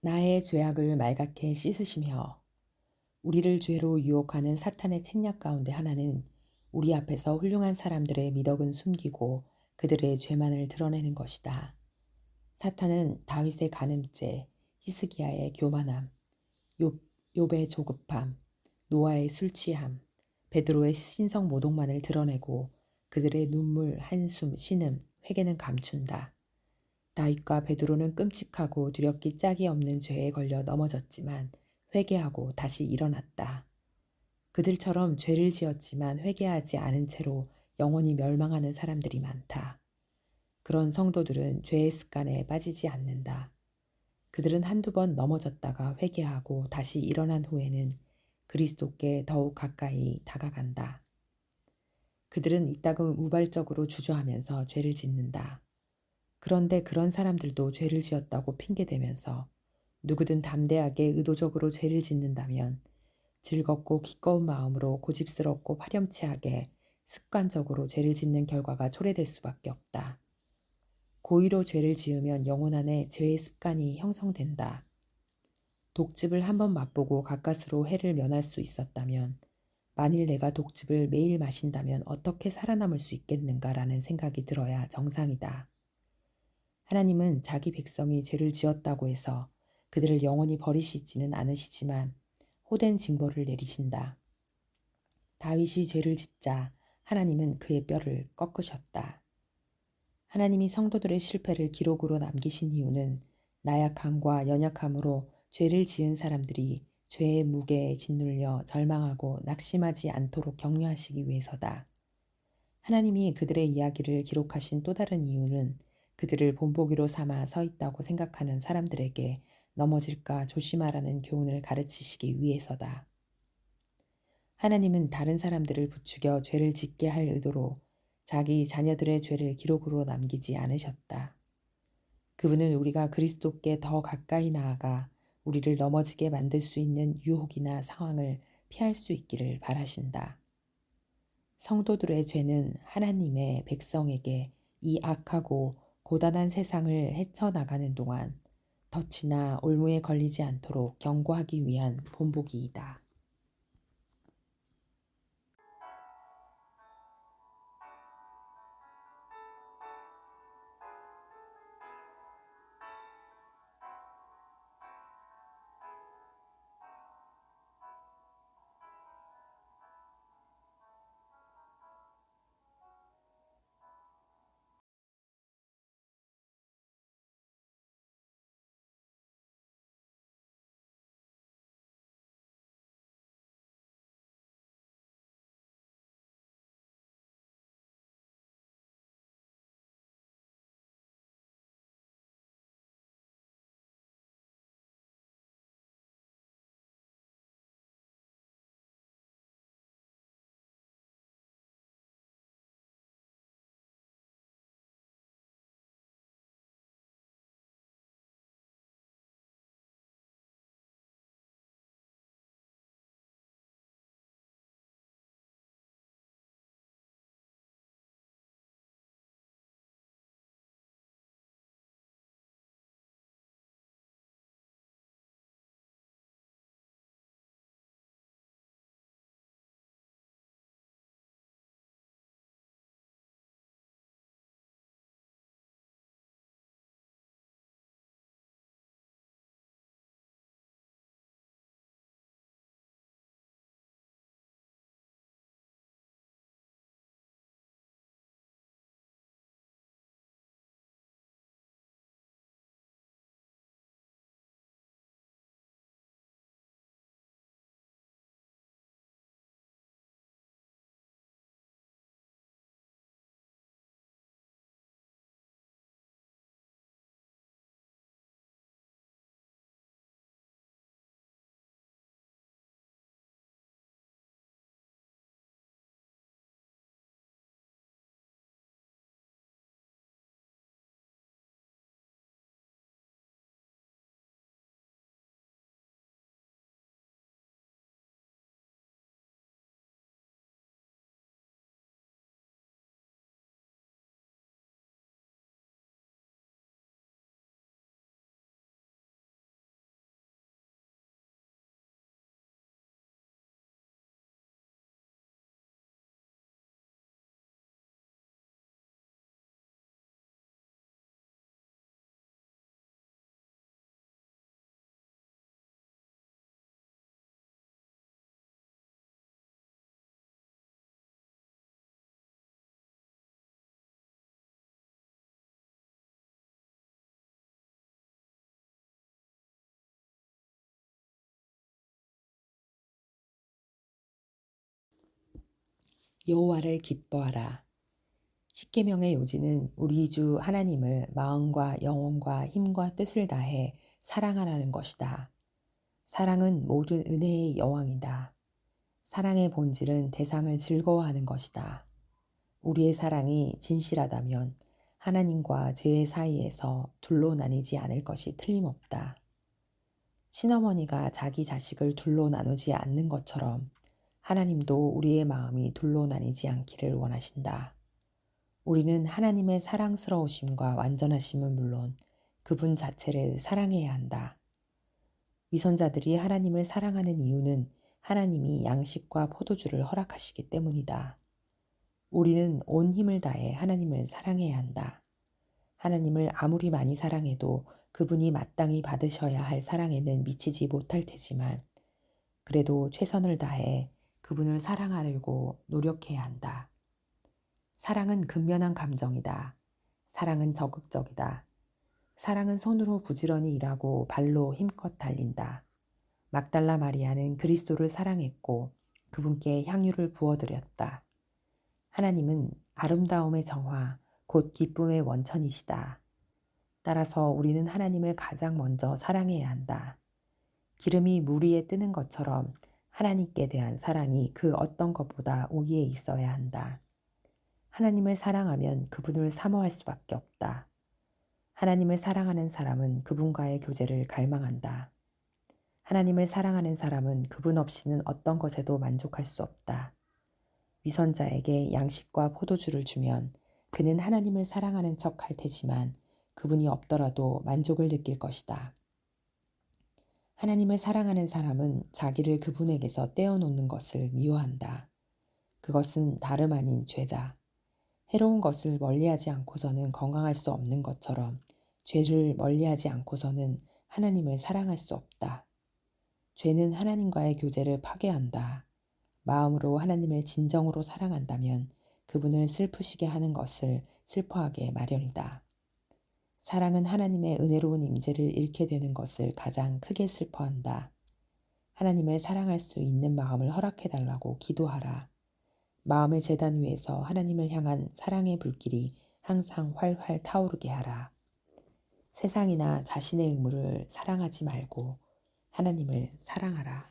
나의 죄악을 말갛게 씻으시며 우리를 죄로 유혹하는 사탄의 책략 가운데 하나는 우리 앞에서 훌륭한 사람들의 미덕은 숨기고 그들의 죄만을 드러내는 것이다. 사탄은 다윗의 간음죄, 히스기야의 교만함, 욥, 욥의 조급함, 노아의 술 취함, 베드로의 신성 모독만을 드러내고 그들의 눈물, 한숨, 신음, 회개는 감춘다. 다윗과 베드로는 끔찍하고 두렵기 짝이 없는 죄에 걸려 넘어졌지만 회개하고 다시 일어났다. 그들처럼 죄를 지었지만 회개하지 않은 채로 영원히 멸망하는 사람들이 많다. 그런 성도들은 죄의 습관에 빠지지 않는다. 그들은 한두 번 넘어졌다가 회개하고 다시 일어난 후에는 그리스도께 더욱 가까이 다가간다. 그들은 이따금 우발적으로 주저하면서 죄를 짓는다. 그런데 그런 사람들도 죄를 지었다고 핑계대면서 누구든 담대하게 의도적으로 죄를 짓는다면 즐겁고 기꺼운 마음으로 고집스럽고 파렴치하게 습관적으로 죄를 짓는 결과가 초래될 수밖에 없다. 고의로 죄를 지으면 영혼 안에 죄의 습관이 형성된다. 독집을 한번 맛보고 가까스로 해를 면할 수 있었다면 만일 내가 독집을 매일 마신다면 어떻게 살아남을 수 있겠는가라는 생각이 들어야 정상이다. 하나님은 자기 백성이 죄를 지었다고 해서 그들을 영원히 버리시지는 않으시지만 호된 징벌을 내리신다. 다윗이 죄를 짓자 하나님은 그의 뼈를 꺾으셨다. 하나님이 성도들의 실패를 기록으로 남기신 이유는 나약함과 연약함으로 죄를 지은 사람들이 죄의 무게에 짓눌려 절망하고 낙심하지 않도록 격려하시기 위해서다. 하나님이 그들의 이야기를 기록하신 또 다른 이유는 그들을 본보기로 삼아 서 있다고 생각하는 사람들에게 넘어질까 조심하라는 교훈을 가르치시기 위해서다. 하나님은 다른 사람들을 부추겨 죄를 짓게 할 의도로 자기 자녀들의 죄를 기록으로 남기지 않으셨다. 그분은 우리가 그리스도께 더 가까이 나아가 우리를 넘어지게 만들 수 있는 유혹이나 상황을 피할 수 있기를 바라신다. 성도들의 죄는 하나님의 백성에게 이 악하고 고단한 세상을 헤쳐나가는 동안 덫이나 올무에 걸리지 않도록 경고하기 위한 본보기이다. 여호와를 기뻐하라. 십계명의 요지는 우리 주 하나님을 마음과 영혼과 힘과 뜻을 다해 사랑하라는 것이다. 사랑은 모든 은혜의 여왕이다. 사랑의 본질은 대상을 즐거워하는 것이다. 우리의 사랑이 진실하다면 하나님과 죄의 사이에서 둘로 나뉘지 않을 것이 틀림없다. 친어머니가 자기 자식을 둘로 나누지 않는 것처럼 하나님도 우리의 마음이 둘로 나뉘지 않기를 원하신다. 우리는 하나님의 사랑스러우심과 완전하심은 물론 그분 자체를 사랑해야 한다. 위선자들이 하나님을 사랑하는 이유는 하나님이 양식과 포도주를 허락하시기 때문이다. 우리는 온 힘을 다해 하나님을 사랑해야 한다. 하나님을 아무리 많이 사랑해도 그분이 마땅히 받으셔야 할 사랑에는 미치지 못할 테지만 그래도 최선을 다해 그분을 사랑하려고 노력해야 한다. 사랑은 근면한 감정이다. 사랑은 적극적이다. 사랑은 손으로 부지런히 일하고 발로 힘껏 달린다. 막달라 마리아는 그리스도를 사랑했고 그분께 향유를 부어드렸다. 하나님은 아름다움의 정화, 곧 기쁨의 원천이시다. 따라서 우리는 하나님을 가장 먼저 사랑해야 한다. 기름이 물 위에 뜨는 것처럼 하나님께 대한 사랑이 그 어떤 것보다 우위에 있어야 한다. 하나님을 사랑하면 그분을 사모할 수밖에 없다. 하나님을 사랑하는 사람은 그분과의 교제를 갈망한다. 하나님을 사랑하는 사람은 그분 없이는 어떤 것에도 만족할 수 없다. 위선자에게 양식과 포도주를 주면 그는 하나님을 사랑하는 척 할 테지만 그분이 없더라도 만족을 느낄 것이다. 하나님을 사랑하는 사람은 자기를 그분에게서 떼어놓는 것을 미워한다. 그것은 다름 아닌 죄다. 해로운 것을 멀리하지 않고서는 건강할 수 없는 것처럼 죄를 멀리하지 않고서는 하나님을 사랑할 수 없다. 죄는 하나님과의 교제를 파괴한다. 마음으로 하나님을 진정으로 사랑한다면 그분을 슬프시게 하는 것을 슬퍼하게 마련이다. 사랑은 하나님의 은혜로운 임재를 잃게 되는 것을 가장 크게 슬퍼한다. 하나님을 사랑할 수 있는 마음을 허락해달라고 기도하라. 마음의 제단 위에서 하나님을 향한 사랑의 불길이 항상 활활 타오르게 하라. 세상이나 자신의 의무를 사랑하지 말고 하나님을 사랑하라.